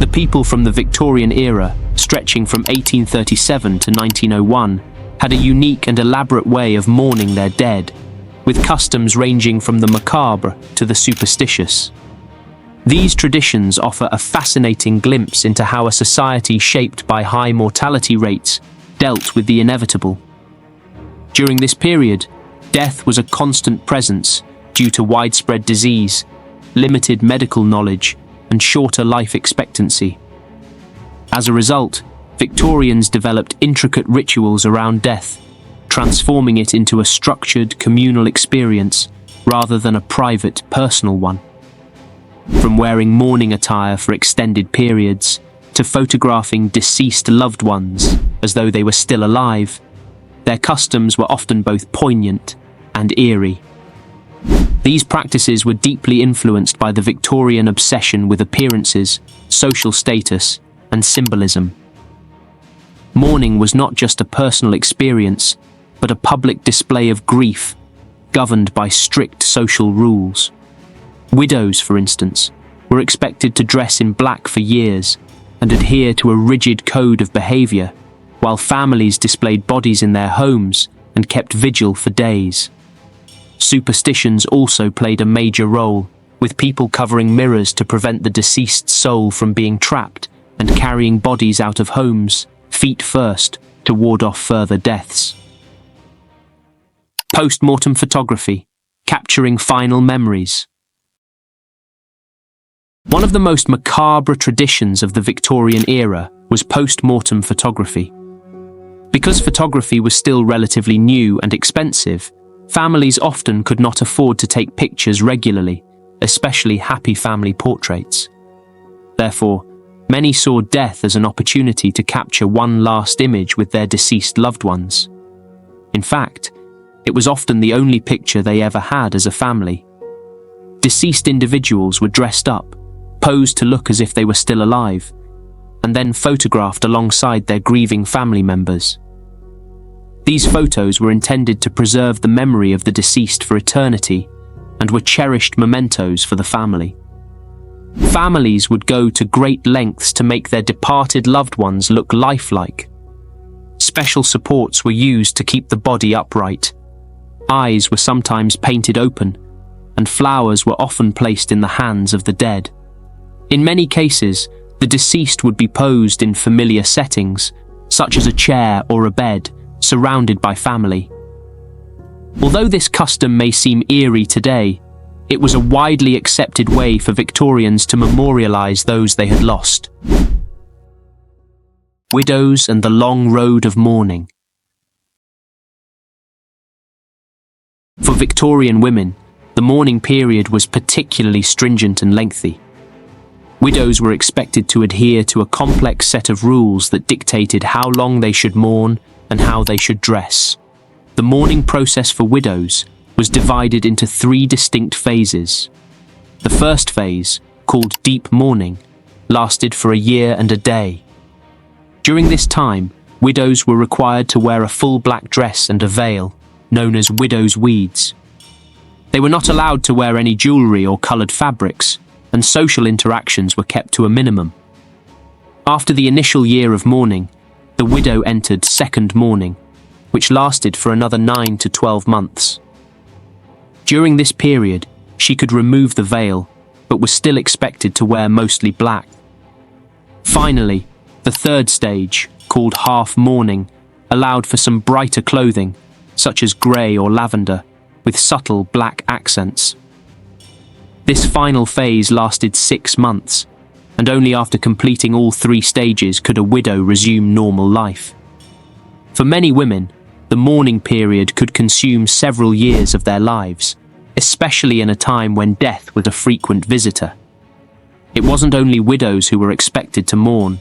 The people from the Victorian era, stretching from 1837 to 1901, had a unique and elaborate way of mourning their dead, with customs ranging from the macabre to the superstitious. These traditions offer a fascinating glimpse into how a society shaped by high mortality rates dealt with the inevitable. During this period, death was a constant presence due to widespread disease, limited medical knowledge, and shorter life expectancy. As a result, Victorians developed intricate rituals around death, transforming it into a structured communal experience rather than a private, personal one. From wearing mourning attire for extended periods to photographing deceased loved ones as though they were still alive, their customs were often both poignant and eerie. These practices were deeply influenced by the Victorian obsession with appearances, social status, and symbolism. Mourning was not just a personal experience, but a public display of grief, governed by strict social rules. Widows, for instance, were expected to dress in black for years and adhere to a rigid code of behavior, while families displayed bodies in their homes and kept vigil for days. Superstitions also played a major role, with people covering mirrors to prevent the deceased's soul from being trapped and carrying bodies out of homes, feet first, to ward off further deaths. Post-mortem photography, capturing final memories. One of the most macabre traditions of the Victorian era was post-mortem photography. Because photography was still relatively new and expensive, families often could not afford to take pictures regularly, especially happy family portraits. Therefore, many saw death as an opportunity to capture one last image with their deceased loved ones. In fact, it was often the only picture they ever had as a family. Deceased individuals were dressed up, posed to look as if they were still alive, and then photographed alongside their grieving family members. These photos were intended to preserve the memory of the deceased for eternity and were cherished mementos for the family. Families would go to great lengths to make their departed loved ones look lifelike. Special supports were used to keep the body upright. Eyes were sometimes painted open, and flowers were often placed in the hands of the dead. In many cases, the deceased would be posed in familiar settings, such as a chair or a bed, surrounded by family. Although this custom may seem eerie today, it was a widely accepted way for Victorians to memorialize those they had lost. Widows and the long road of mourning. For Victorian women, the mourning period was particularly stringent and lengthy. Widows were expected to adhere to a complex set of rules that dictated how long they should mourn and how they should dress. The mourning process for widows was divided into 3 distinct phases. The first phase, called deep mourning, lasted for a year and a day. During this time, widows were required to wear a full black dress and a veil, known as widow's weeds. They were not allowed to wear any jewelry or coloured fabrics, and social interactions were kept to a minimum. After the initial year of mourning, the widow entered second mourning, which lasted for another 9 to 12 months. During this period, she could remove the veil, but was still expected to wear mostly black. Finally, the third stage, called half mourning, allowed for some brighter clothing, such as grey or lavender, with subtle black accents. This final phase lasted 6 months, and only after completing all 3 stages could a widow resume normal life. For many women, the mourning period could consume several years of their lives, especially in a time when death was a frequent visitor. It wasn't only widows who were expected to mourn.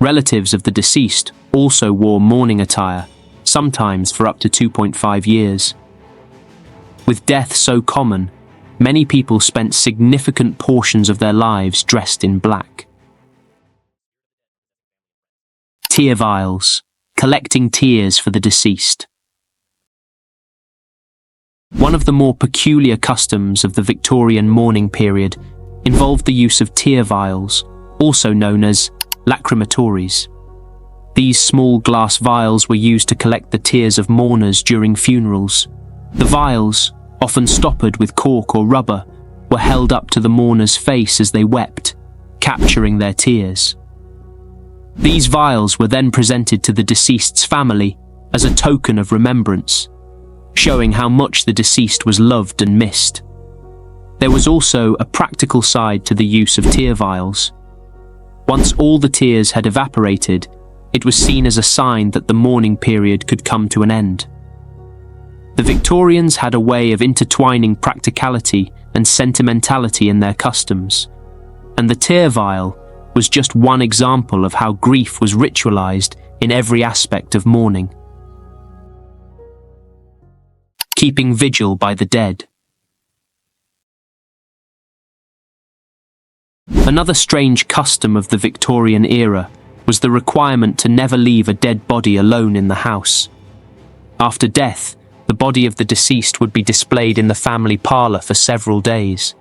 Relatives of the deceased also wore mourning attire, sometimes for up to 2.5 years. With death so common, many people spent significant portions of their lives dressed in black. Tear vials, collecting tears for the deceased. One of the more peculiar customs of the Victorian mourning period involved the use of tear vials, also known as lacrimatories. These small glass vials were used to collect the tears of mourners during funerals. The vials, often stoppered with cork or rubber, were held up to the mourner's face as they wept, capturing their tears. These vials were then presented to the deceased's family as a token of remembrance, showing how much the deceased was loved and missed. There was also a practical side to the use of tear vials. Once all the tears had evaporated, it was seen as a sign that the mourning period could come to an end. The Victorians had a way of intertwining practicality and sentimentality in their customs, and the tear vial was just one example of how grief was ritualized in every aspect of mourning. Keeping vigil by the dead. Another strange custom of the Victorian era was the requirement to never leave a dead body alone in the house. After death, the body of the deceased would be displayed in the family parlour for several days.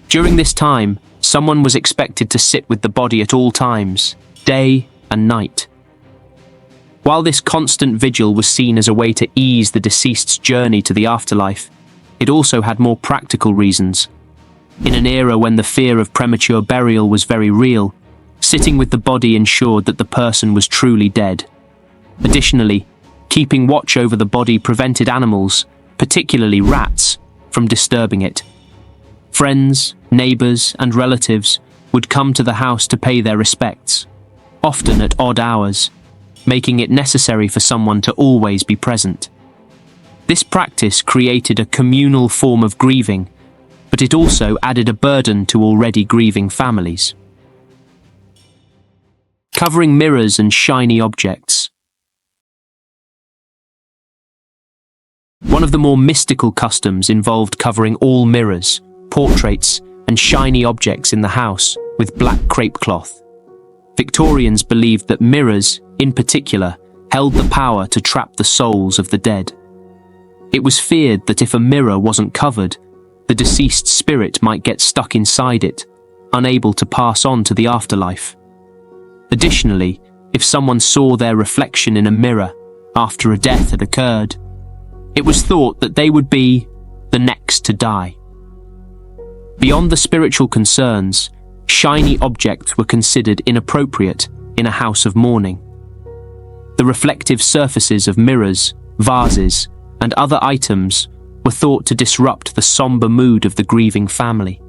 During this time, someone was expected to sit with the body at all times, day and night. While this constant vigil was seen as a way to ease the deceased's journey to the afterlife, it also had more practical reasons. In an era when the fear of premature burial was very real, sitting with the body ensured that the person was truly dead. Additionally, keeping watch over the body prevented animals, particularly rats, from disturbing it. Friends, neighbours, and relatives would come to the house to pay their respects, often at odd hours, making it necessary for someone to always be present. This practice created a communal form of grieving, but it also added a burden to already grieving families. Covering mirrors and shiny objects. One of the more mystical customs involved covering all mirrors, portraits, and shiny objects in the house with black crepe cloth. Victorians believed that mirrors, in particular, held the power to trap the souls of the dead. It was feared that if a mirror wasn't covered, the deceased's spirit might get stuck inside it, unable to pass on to the afterlife. Additionally, if someone saw their reflection in a mirror after a death had occurred, it was thought that they would be the next to die. Beyond the spiritual concerns, shiny objects were considered inappropriate in a house of mourning. The reflective surfaces of mirrors, vases, and other items were thought to disrupt the somber mood of the grieving family.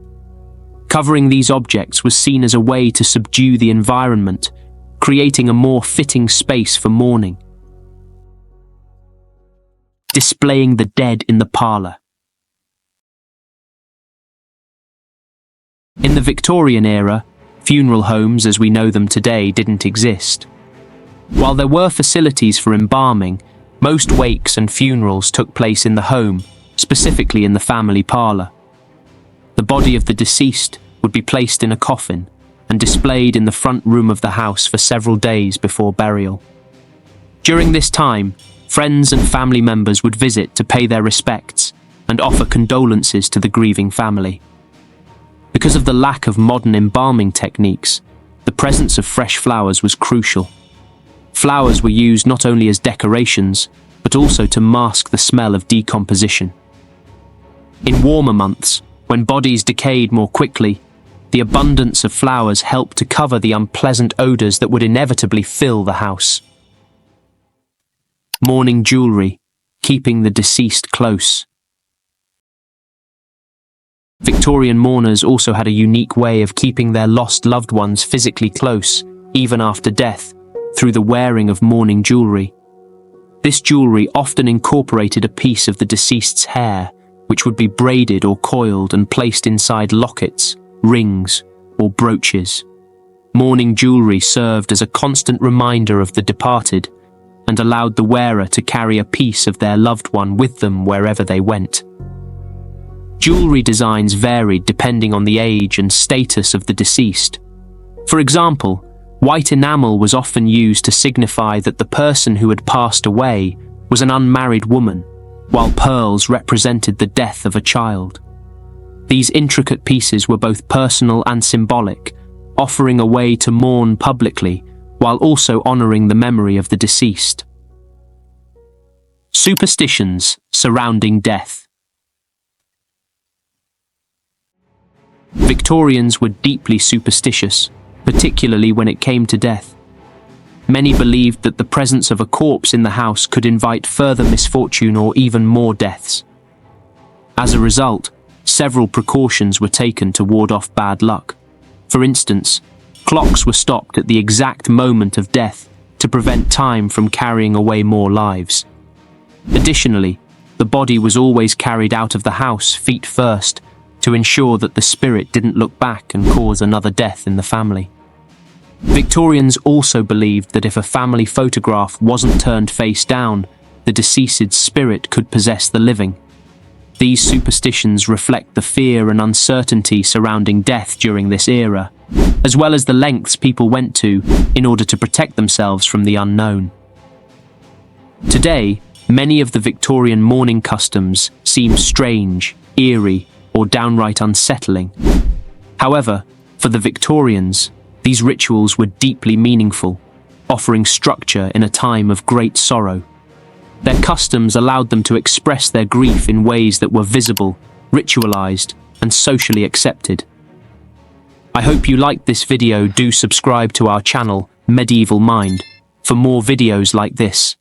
Covering these objects was seen as a way to subdue the environment, creating a more fitting space for mourning. Displaying the dead in the parlour. In the Victorian era, funeral homes as we know them today didn't exist. While there were facilities for embalming, most wakes and funerals took place in the home, specifically in the family parlour. The body of the deceased would be placed in a coffin and displayed in the front room of the house for several days before burial. During this time, friends and family members would visit to pay their respects and offer condolences to the grieving family. Because of the lack of modern embalming techniques, the presence of fresh flowers was crucial. Flowers were used not only as decorations, but also to mask the smell of decomposition. In warmer months, when bodies decayed more quickly, the abundance of flowers helped to cover the unpleasant odours that would inevitably fill the house. Mourning jewellery, keeping the deceased close. Victorian mourners also had a unique way of keeping their lost loved ones physically close, even after death, through the wearing of mourning jewellery. This jewellery often incorporated a piece of the deceased's hair, which would be braided or coiled and placed inside lockets, rings, or brooches. Mourning jewellery served as a constant reminder of the departed and allowed the wearer to carry a piece of their loved one with them wherever they went. Jewellery designs varied depending on the age and status of the deceased. For example, white enamel was often used to signify that the person who had passed away was an unmarried woman, while pearls represented the death of a child. These intricate pieces were both personal and symbolic, offering a way to mourn publicly while also honoring the memory of the deceased. Superstitions surrounding death. Victorians were deeply superstitious, particularly when it came to death. Many believed that the presence of a corpse in the house could invite further misfortune or even more deaths. As a result, several precautions were taken to ward off bad luck. For instance, clocks were stopped at the exact moment of death to prevent time from carrying away more lives. Additionally, the body was always carried out of the house feet first to ensure that the spirit didn't look back and cause another death in the family. Victorians also believed that if a family photograph wasn't turned face down, the deceased's spirit could possess the living. These superstitions reflect the fear and uncertainty surrounding death during this era, as well as the lengths people went to in order to protect themselves from the unknown. Today, many of the Victorian mourning customs seem strange, eerie, or downright unsettling. However, for the Victorians, these rituals were deeply meaningful, offering structure in a time of great sorrow. Their customs allowed them to express their grief in ways that were visible, ritualized, and socially accepted. I hope you liked this video. Do subscribe to our channel, Medieval Mind, for more videos like this.